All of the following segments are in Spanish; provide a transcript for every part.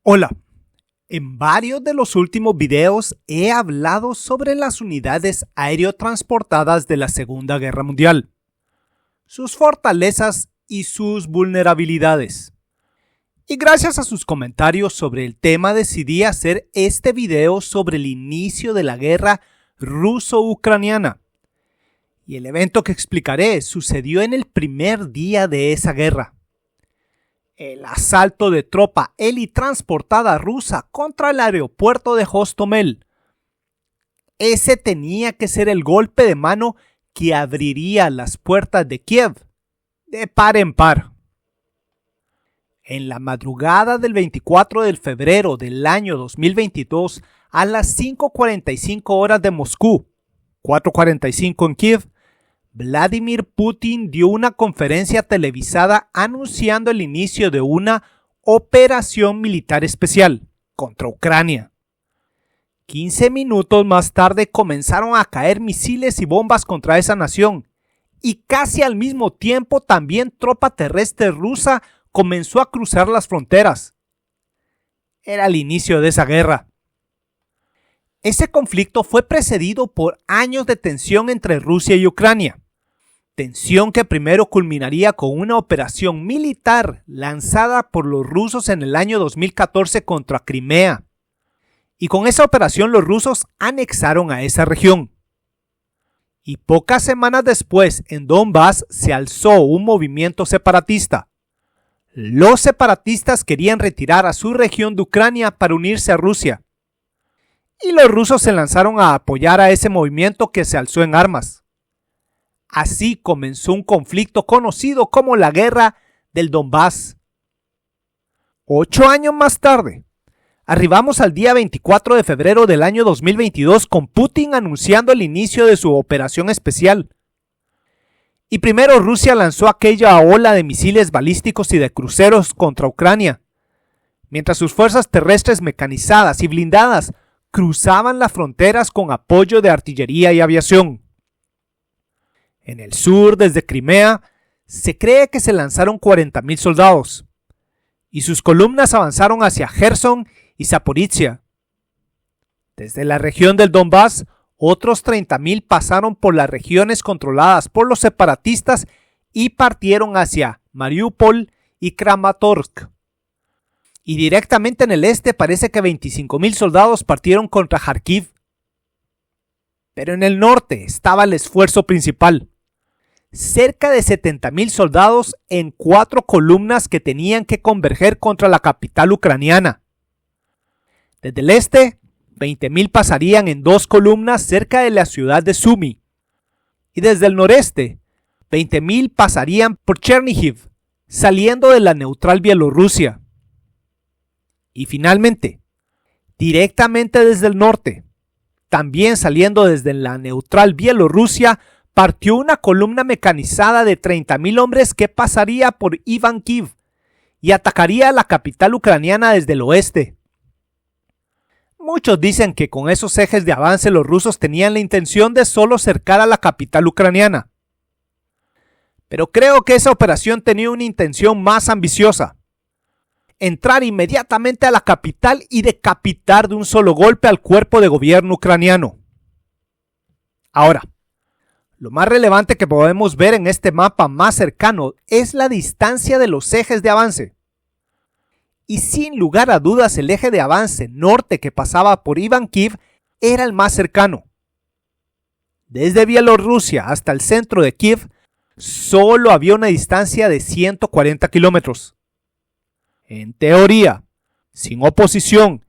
Hola, en varios de los últimos videos he hablado sobre las unidades aerotransportadas de la Segunda Guerra Mundial, sus fortalezas y sus vulnerabilidades. Y gracias a sus comentarios sobre el tema decidí hacer este video sobre el inicio de la guerra ruso-ucraniana. Y el evento que explicaré sucedió en el primer día de esa guerra. El asalto de tropa helitransportada rusa contra el aeropuerto de Hostomel. Ese tenía que ser el golpe de mano que abriría las puertas de Kiev de par en par. En la madrugada del 24 de febrero del año 2022 a las 5:45 horas de Moscú, 4:45 en Kiev, Vladimir Putin dio una conferencia televisada anunciando el inicio de una operación militar especial contra Ucrania. 15 minutos más tarde comenzaron a caer misiles y bombas contra esa nación, y casi al mismo tiempo también tropa terrestre rusa comenzó a cruzar las fronteras. Era el inicio de esa guerra. Ese conflicto fue precedido por años de tensión entre Rusia y Ucrania. Tensión que primero culminaría con una operación militar lanzada por los rusos en el año 2014 contra Crimea. Y con esa operación los rusos anexaron a esa región. Y pocas semanas después, en Donbass se alzó un movimiento separatista. Los separatistas querían retirar a su región de Ucrania para unirse a Rusia. Y los rusos se lanzaron a apoyar a ese movimiento que se alzó en armas. Así comenzó un conflicto conocido como la Guerra del Donbass. 8 años más tarde, arribamos al día 24 de febrero del año 2022 con Putin anunciando el inicio de su operación especial. Y primero Rusia lanzó aquella ola de misiles balísticos y de cruceros contra Ucrania, mientras sus fuerzas terrestres mecanizadas y blindadas cruzaban las fronteras con apoyo de artillería y aviación. En el sur, desde Crimea, se cree que se lanzaron 40,000 soldados, y sus columnas avanzaron hacia Gerson y Zaporizhia. Desde la región del Donbass, otros 30,000 pasaron por las regiones controladas por los separatistas y partieron hacia Mariupol y Kramatorsk. Y directamente en el este parece que 25,000 soldados partieron contra Kharkiv. Pero en el norte estaba el esfuerzo principal. Cerca de 70,000 soldados en 4 columnas que tenían que converger contra la capital ucraniana. Desde el este, 20,000 pasarían en 2 columnas cerca de la ciudad de Sumy. Y desde el noreste, 20,000 pasarían por Chernihiv, saliendo de la neutral Bielorrusia. Y finalmente, directamente desde el norte, también saliendo desde la neutral Bielorrusia, partió una columna mecanizada de 30,000 hombres que pasaría por Ivankiv y atacaría a la capital ucraniana desde el oeste. Muchos dicen que con esos ejes de avance los rusos tenían la intención de solo cercar a la capital ucraniana. Pero creo que esa operación tenía una intención más ambiciosa: entrar inmediatamente a la capital y decapitar de un solo golpe al cuerpo de gobierno ucraniano. Ahora, lo más relevante que podemos ver en este mapa más cercano es la distancia de los ejes de avance. Y sin lugar a dudas el eje de avance norte que pasaba por Ivankiv era el más cercano. Desde Bielorrusia hasta el centro de Kiev solo había una distancia de 140 kilómetros. En teoría, sin oposición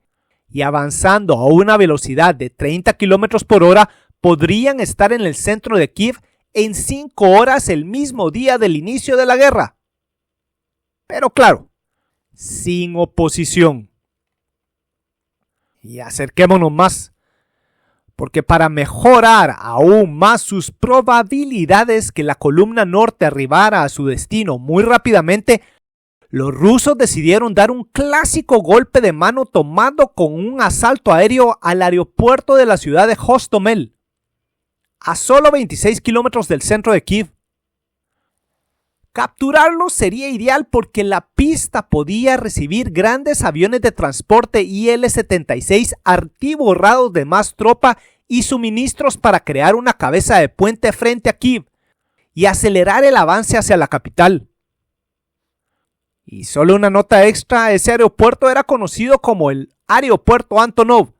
y avanzando a una velocidad de 30 kilómetros por hora, podrían estar en el centro de Kiev en 5 horas el mismo día del inicio de la guerra. Pero claro, sin oposición. Y acerquémonos más, porque para mejorar aún más sus probabilidades que la columna norte arribara a su destino muy rápidamente, los rusos decidieron dar un clásico golpe de mano tomando con un asalto aéreo al aeropuerto de la ciudad de Hostomel, a solo 26 kilómetros del centro de Kiev. Capturarlos sería ideal porque la pista podía recibir grandes aviones de transporte IL-76 atiborrados de más tropa y suministros para crear una cabeza de puente frente a Kiev y acelerar el avance hacia la capital. Y solo una nota extra, ese aeropuerto era conocido como el Aeropuerto Antonov,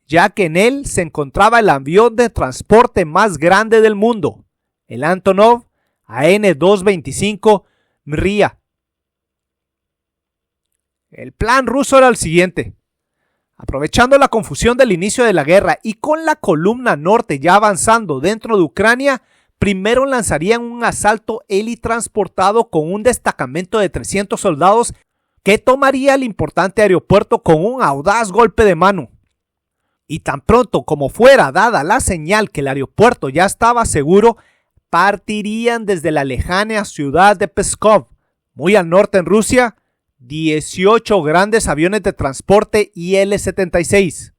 ya que en él se encontraba el avión de transporte más grande del mundo, el Antonov AN-225 Mriya. El plan ruso era el siguiente. Aprovechando la confusión del inicio de la guerra y con la columna norte ya avanzando dentro de Ucrania, primero lanzarían un asalto helitransportado con un destacamento de 300 soldados que tomaría el importante aeropuerto con un audaz golpe de mano. Y tan pronto como fuera dada la señal que el aeropuerto ya estaba seguro, partirían desde la lejana ciudad de Pskov, muy al norte en Rusia, 18 grandes aviones de transporte IL-76.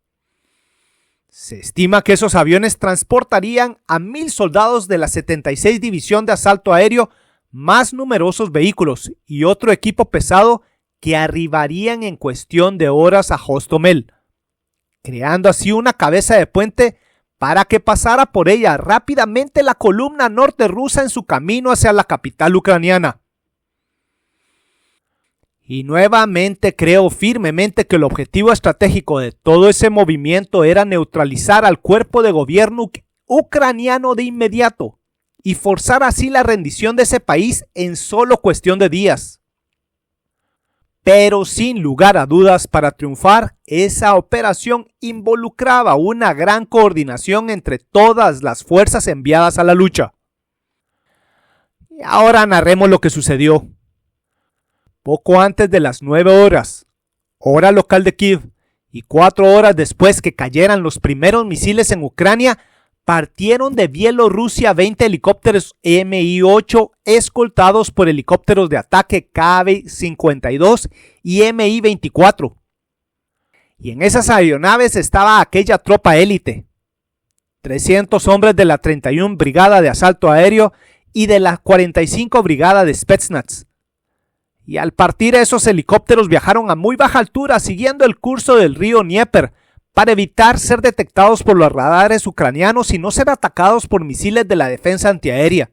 Se estima que esos aviones transportarían a 1,000 soldados de la 76 División de Asalto Aéreo, más numerosos vehículos y otro equipo pesado que arribarían en cuestión de horas a Hostomel, creando así una cabeza de puente para que pasara por ella rápidamente la columna norte rusa en su camino hacia la capital ucraniana. Y nuevamente creo firmemente que el objetivo estratégico de todo ese movimiento era neutralizar al cuerpo de gobierno ucraniano de inmediato y forzar así la rendición de ese país en solo cuestión de días. Pero sin lugar a dudas, para triunfar, esa operación involucraba una gran coordinación entre todas las fuerzas enviadas a la lucha. Y ahora narremos lo que sucedió. Poco antes de las 9 horas, hora local de Kiev, y 4 horas después que cayeran los primeros misiles en Ucrania, partieron de Bielorrusia 20 helicópteros Mi-8 escoltados por helicópteros de ataque Kv-52 y Mi-24. Y en esas aeronaves estaba aquella tropa élite, 300 hombres de la 31 Brigada de Asalto Aéreo y de la 45 Brigada de Spetsnaz. Y al partir esos helicópteros viajaron a muy baja altura siguiendo el curso del río Dnieper para evitar ser detectados por los radares ucranianos y no ser atacados por misiles de la defensa antiaérea.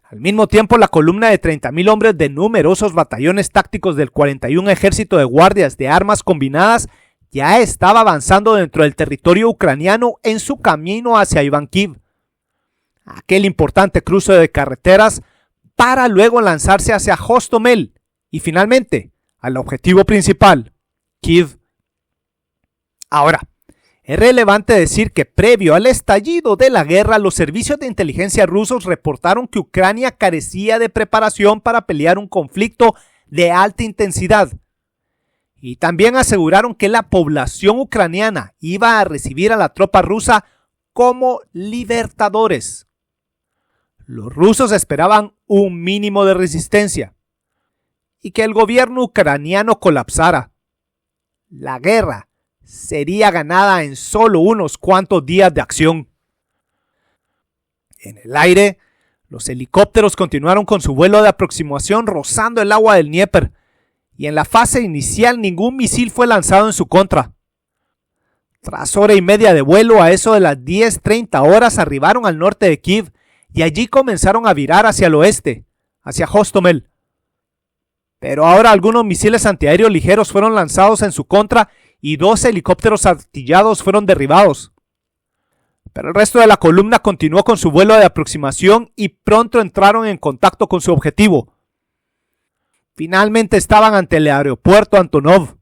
Al mismo tiempo, la columna de 30,000 hombres de numerosos batallones tácticos del 41 Ejército de Guardias de Armas Combinadas ya estaba avanzando dentro del territorio ucraniano en su camino hacia Ivánkiv, aquel importante cruce de carreteras, para luego lanzarse hacia Hostomel y finalmente al objetivo principal, Kiev. Ahora, es relevante decir que previo al estallido de la guerra, los servicios de inteligencia rusos reportaron que Ucrania carecía de preparación para pelear un conflicto de alta intensidad. Y también aseguraron que la población ucraniana iba a recibir a la tropa rusa como libertadores. Los rusos esperaban un mínimo de resistencia y que el gobierno ucraniano colapsara. La guerra sería ganada en solo unos cuantos días de acción. En el aire, los helicópteros continuaron con su vuelo de aproximación rozando el agua del Dnieper, y en la fase inicial ningún misil fue lanzado en su contra. Tras hora y media de vuelo, a eso de las 10:30 horas arribaron al norte de Kiev y allí comenzaron a virar hacia el oeste, hacia Hostomel. Pero ahora algunos misiles antiaéreos ligeros fueron lanzados en su contra y 2 helicópteros artillados fueron derribados. Pero el resto de la columna continuó con su vuelo de aproximación y pronto entraron en contacto con su objetivo. Finalmente estaban ante el aeropuerto Antonov.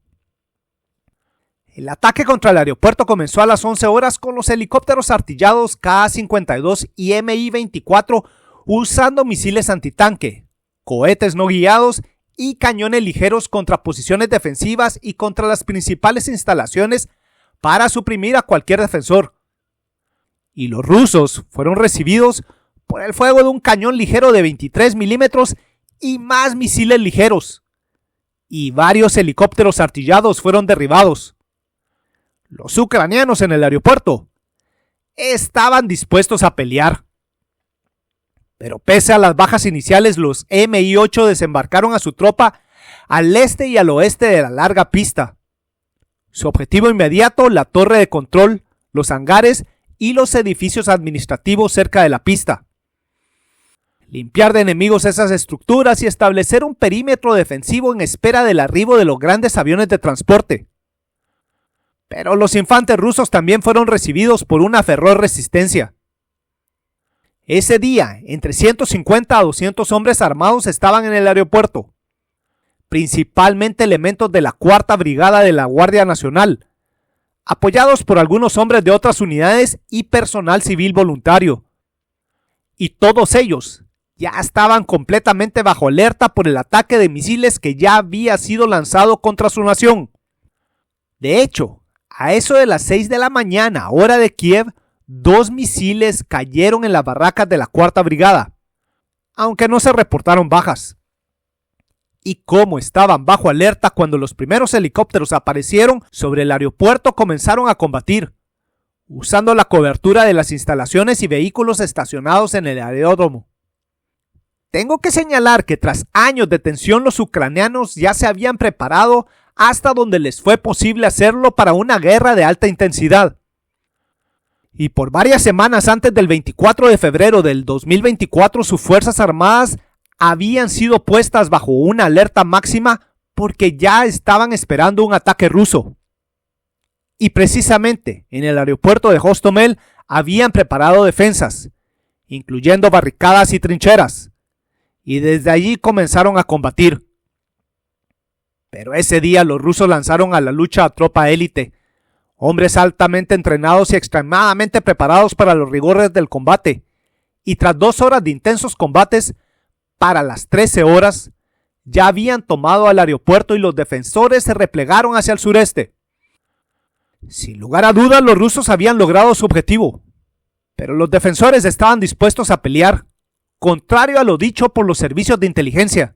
El ataque contra el aeropuerto comenzó a las 11 horas con los helicópteros artillados Ka-52 y Mi-24 usando misiles antitanque, cohetes no guiados y cañones ligeros contra posiciones defensivas y contra las principales instalaciones para suprimir a cualquier defensor. Y los rusos fueron recibidos por el fuego de un cañón ligero de 23 milímetros y más misiles ligeros. Y varios helicópteros artillados fueron derribados. Los ucranianos en el aeropuerto estaban dispuestos a pelear. Pero pese a las bajas iniciales, los Mi-8 desembarcaron a su tropa al este y al oeste de la larga pista. Su objetivo inmediato, la torre de control, los hangares y los edificios administrativos cerca de la pista. Limpiar de enemigos esas estructuras y establecer un perímetro defensivo en espera del arribo de los grandes aviones de transporte. Pero los infantes rusos también fueron recibidos por una feroz resistencia. Ese día, entre 150 a 200 hombres armados estaban en el aeropuerto, principalmente elementos de la 4ª Brigada de la Guardia Nacional, apoyados por algunos hombres de otras unidades y personal civil voluntario. Y todos ellos ya estaban completamente bajo alerta por el ataque de misiles que ya había sido lanzado contra su nación. De hecho, a eso de las 6 de la mañana, hora de Kiev, 2 misiles cayeron en las barracas de la 4ª Brigada, aunque no se reportaron bajas. Y como estaban bajo alerta cuando los primeros helicópteros aparecieron sobre el aeropuerto, comenzaron a combatir, usando la cobertura de las instalaciones y vehículos estacionados en el aeródromo. Tengo que señalar que tras años de tensión los ucranianos ya se habían preparado hasta donde les fue posible hacerlo para una guerra de alta intensidad. Y por varias semanas antes del 24 de febrero del 2024 sus fuerzas armadas habían sido puestas bajo una alerta máxima porque ya estaban esperando un ataque ruso. Y precisamente en el aeropuerto de Hostomel habían preparado defensas, incluyendo barricadas y trincheras, y desde allí comenzaron a combatir. Pero ese día los rusos lanzaron a la lucha a tropa élite, hombres altamente entrenados y extremadamente preparados para los rigores del combate, y tras 2 horas de intensos combates, para las 13 horas, ya habían tomado al aeropuerto y los defensores se replegaron hacia el sureste. Sin lugar a dudas, los rusos habían logrado su objetivo, pero los defensores estaban dispuestos a pelear, contrario a lo dicho por los servicios de inteligencia.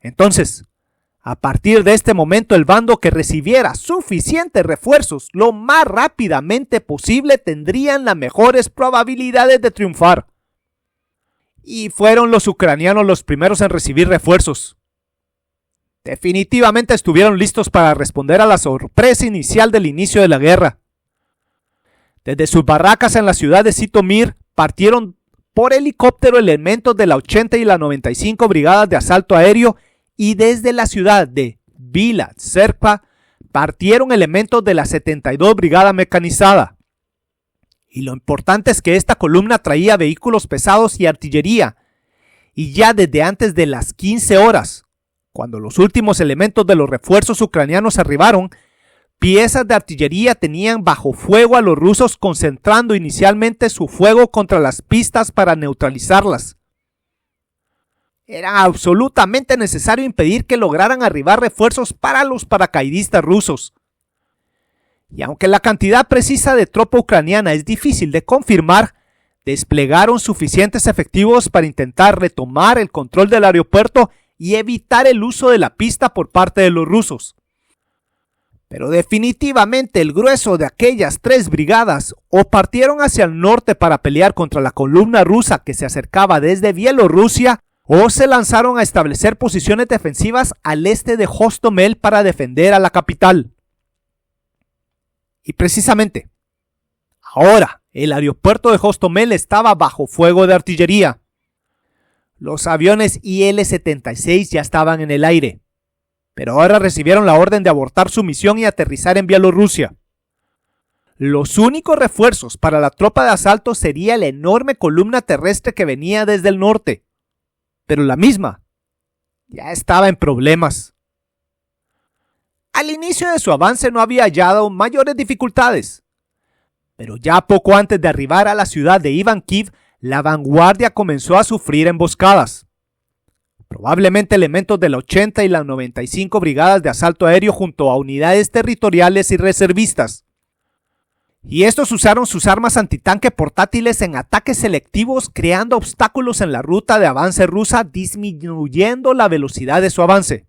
Entonces, a partir de este momento, el bando que recibiera suficientes refuerzos lo más rápidamente posible tendrían las mejores probabilidades de triunfar. Y fueron los ucranianos los primeros en recibir refuerzos. Definitivamente estuvieron listos para responder a la sorpresa inicial del inicio de la guerra. Desde sus barracas en la ciudad de Zitomir partieron por helicóptero elementos de la 80 y la 95 Brigadas de Asalto Aéreo, y desde la ciudad de Vila Tserkva partieron elementos de la 72 Brigada Mecanizada. Y lo importante es que esta columna traía vehículos pesados y artillería, y ya desde antes de las 15 horas, cuando los últimos elementos de los refuerzos ucranianos arribaron, piezas de artillería tenían bajo fuego a los rusos, concentrando inicialmente su fuego contra las pistas para neutralizarlas. Era absolutamente necesario impedir que lograran arribar refuerzos para los paracaidistas rusos. Y aunque la cantidad precisa de tropa ucraniana es difícil de confirmar, desplegaron suficientes efectivos para intentar retomar el control del aeropuerto y evitar el uso de la pista por parte de los rusos. Pero definitivamente el grueso de aquellas 3 brigadas o partieron hacia el norte para pelear contra la columna rusa que se acercaba desde Bielorrusia, o se lanzaron a establecer posiciones defensivas al este de Hostomel para defender a la capital. Y precisamente, ahora el aeropuerto de Hostomel estaba bajo fuego de artillería. Los aviones Il-76 ya estaban en el aire, pero ahora recibieron la orden de abortar su misión y aterrizar en Bielorrusia. Los únicos refuerzos para la tropa de asalto sería la enorme columna terrestre que venía desde el norte, pero la misma ya estaba en problemas. Al inicio de su avance no había hallado mayores dificultades, pero ya poco antes de arribar a la ciudad de Ivánkiv, la vanguardia comenzó a sufrir emboscadas. Probablemente elementos de la 80 y la 95 Brigadas de Asalto Aéreo junto a unidades territoriales y reservistas. Y estos usaron sus armas antitanque portátiles en ataques selectivos, creando obstáculos en la ruta de avance rusa, disminuyendo la velocidad de su avance.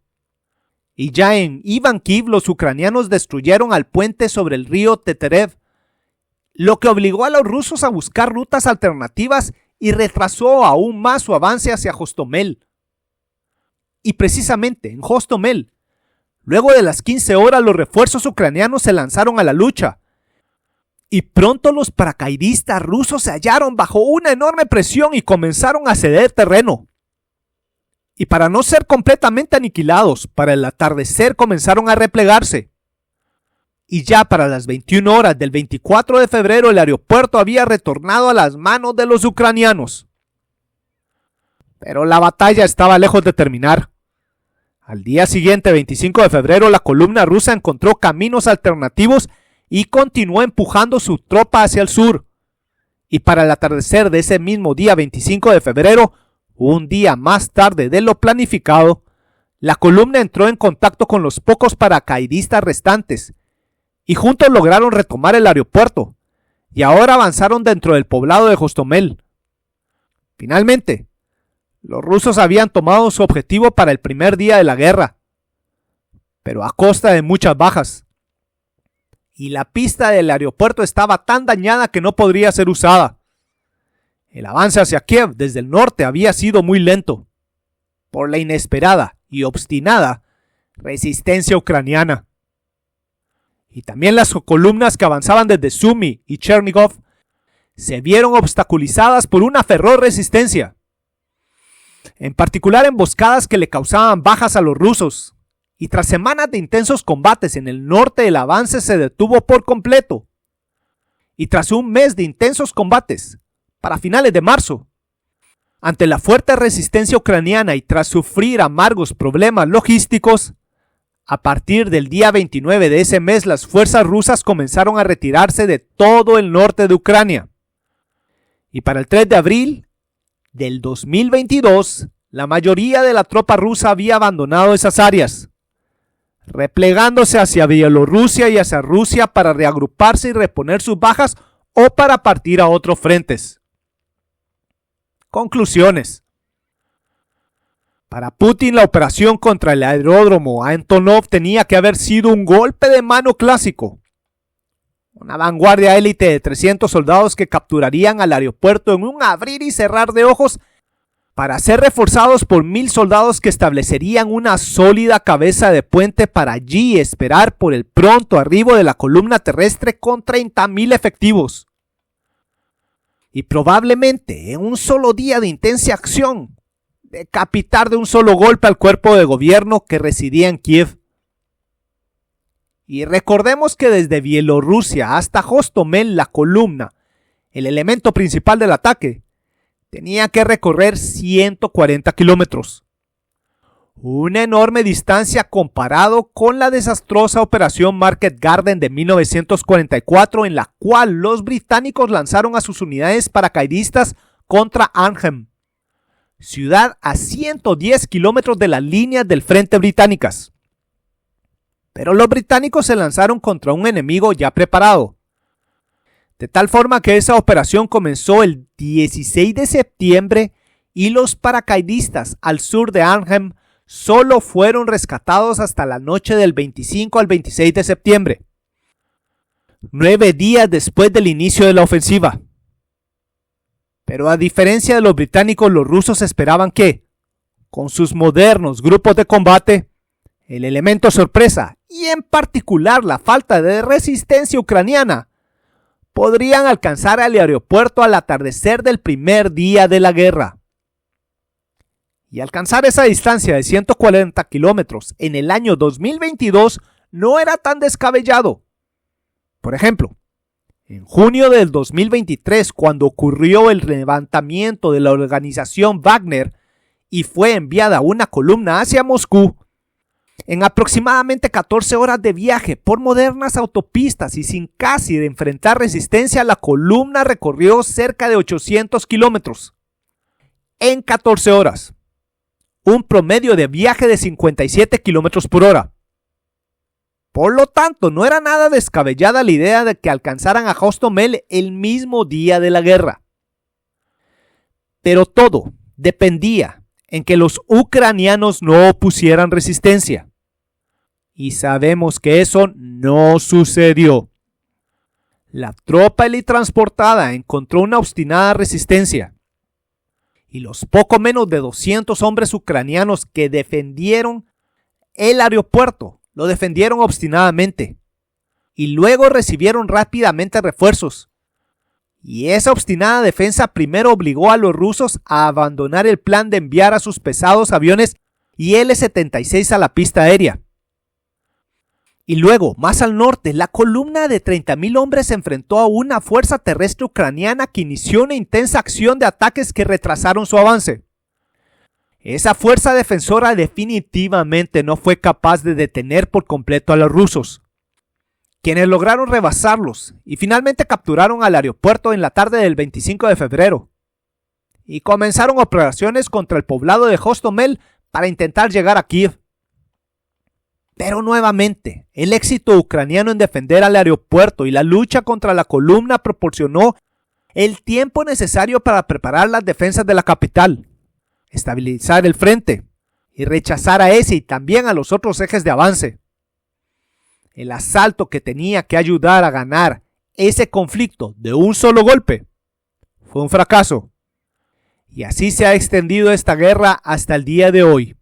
Y ya en Ivánkiv los ucranianos destruyeron al puente sobre el río Teterev, lo que obligó a los rusos a buscar rutas alternativas y retrasó aún más su avance hacia Hostomel. Y precisamente en Hostomel, luego de las 15 horas, los refuerzos ucranianos se lanzaron a la lucha. Y pronto los paracaidistas rusos se hallaron bajo una enorme presión y comenzaron a ceder terreno. Y para no ser completamente aniquilados, para el atardecer comenzaron a replegarse. Y ya para las 21 horas del 24 de febrero el aeropuerto había retornado a las manos de los ucranianos. Pero la batalla estaba lejos de terminar. Al día siguiente, 25 de febrero, la columna rusa encontró caminos alternativos y continuó empujando su tropa hacia el sur. Y para el atardecer de ese mismo día, 25 de febrero, un día más tarde de lo planificado, la columna entró en contacto con los pocos paracaidistas restantes y juntos lograron retomar el aeropuerto y ahora avanzaron dentro del poblado de Hostomel. Finalmente, los rusos habían tomado su objetivo para el primer día de la guerra, pero a costa de muchas bajas. Y la pista del aeropuerto estaba tan dañada que no podría ser usada. El avance hacia Kiev desde el norte había sido muy lento, por la inesperada y obstinada resistencia ucraniana. Y también las columnas que avanzaban desde Sumy y Chernigov se vieron obstaculizadas por una feroz resistencia, en particular emboscadas que le causaban bajas a los rusos, y tras semanas de intensos combates en el norte el avance se detuvo por completo. Y tras un mes de intensos combates, para finales de marzo, ante la fuerte resistencia ucraniana y tras sufrir amargos problemas logísticos, a partir del día 29 de ese mes las fuerzas rusas comenzaron a retirarse de todo el norte de Ucrania. Y para el 3 de abril del 2022, la mayoría de la tropa rusa había abandonado esas áreas, replegándose hacia Bielorrusia y hacia Rusia para reagruparse y reponer sus bajas o para partir a otros frentes. Conclusiones. Para Putin, la operación contra el aeródromo Antonov tenía que haber sido un golpe de mano clásico. Una vanguardia élite de 300 soldados que capturarían al aeropuerto en un abrir y cerrar de ojos para ser reforzados por 1000 soldados que establecerían una sólida cabeza de puente para allí esperar por el pronto arribo de la columna terrestre con 30.000 efectivos. Y probablemente en un solo día de intensa acción, decapitar de un solo golpe al cuerpo de gobierno que residía en Kiev. Y recordemos que desde Bielorrusia hasta Hostomel, la columna, el elemento principal del ataque, tenía que recorrer 140 kilómetros. Una enorme distancia comparado con la desastrosa operación Market Garden de 1944, en la cual los británicos lanzaron a sus unidades paracaidistas contra Arnhem, ciudad a 110 kilómetros de las líneas del frente británicas. Pero los británicos se lanzaron contra un enemigo ya preparado, de tal forma que esa operación comenzó el 16 de septiembre y los paracaidistas al sur de Arnhem solo fueron rescatados hasta la noche del 25 al 26 de septiembre, 9 días después del inicio de la ofensiva. Pero a diferencia de los británicos, los rusos esperaban que, con sus modernos grupos de combate, el elemento sorpresa y en particular la falta de resistencia ucraniana, podrían alcanzar el aeropuerto al atardecer del primer día de la guerra. Y alcanzar esa distancia de 140 kilómetros en el año 2022 no era tan descabellado. Por ejemplo, en junio del 2023, cuando ocurrió el levantamiento de la organización Wagner y fue enviada una columna hacia Moscú, en aproximadamente 14 horas de viaje por modernas autopistas y sin casi de enfrentar resistencia, la columna recorrió cerca de 800 kilómetros. En 14 horas, un promedio de viaje de 57 kilómetros por hora. Por lo tanto, no era nada descabellada la idea de que alcanzaran a Hostomel el mismo día de la guerra. Pero todo dependía en que los ucranianos no opusieran resistencia. Y sabemos que eso no sucedió. La tropa transportada encontró una obstinada resistencia y los poco menos de 200 hombres ucranianos que defendieron el aeropuerto lo defendieron obstinadamente y luego recibieron rápidamente refuerzos. Y esa obstinada defensa primero obligó a los rusos a abandonar el plan de enviar a sus pesados aviones Il-76 a la pista aérea. Y luego, más al norte, la columna de 30.000 hombres se enfrentó a una fuerza terrestre ucraniana que inició una intensa acción de ataques que retrasaron su avance. Esa fuerza defensora definitivamente no fue capaz de detener por completo a los rusos, quienes lograron rebasarlos y finalmente capturaron al aeropuerto en la tarde del 25 de febrero y comenzaron operaciones contra el poblado de Hostomel para intentar llegar a Kiev. Pero nuevamente, el éxito ucraniano en defender al aeropuerto y la lucha contra la columna proporcionó el tiempo necesario para preparar las defensas de la capital, estabilizar el frente y rechazar a ese y también a los otros ejes de avance. El asalto que tenía que ayudar a ganar ese conflicto de un solo golpe fue un fracaso. Y así se ha extendido esta guerra hasta el día de hoy.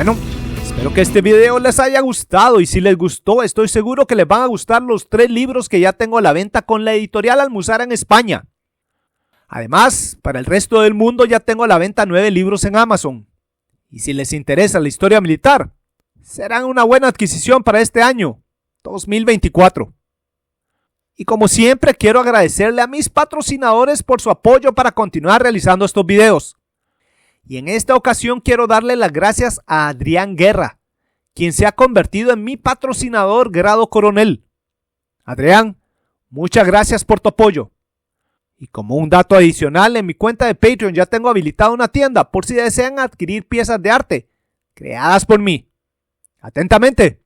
Bueno, espero que este video les haya gustado y si les gustó estoy seguro que les van a gustar los 3 libros que ya tengo a la venta con la editorial Almuzara en España. Además, para el resto del mundo ya tengo a la venta 9 libros en Amazon. Y si les interesa la historia militar, serán una buena adquisición para este año, 2024. Y como siempre quiero agradecerle a mis patrocinadores por su apoyo para continuar realizando estos videos. Y en esta ocasión quiero darle las gracias a Adrián Guerra, quien se ha convertido en mi patrocinador grado coronel. Adrián, muchas gracias por tu apoyo. Y como un dato adicional, en mi cuenta de Patreon ya tengo habilitada una tienda por si desean adquirir piezas de arte creadas por mí. Atentamente,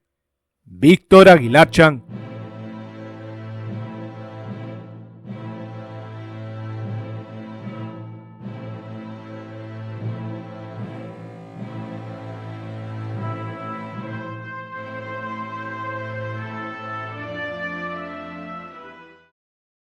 Víctor Aguilar Chan.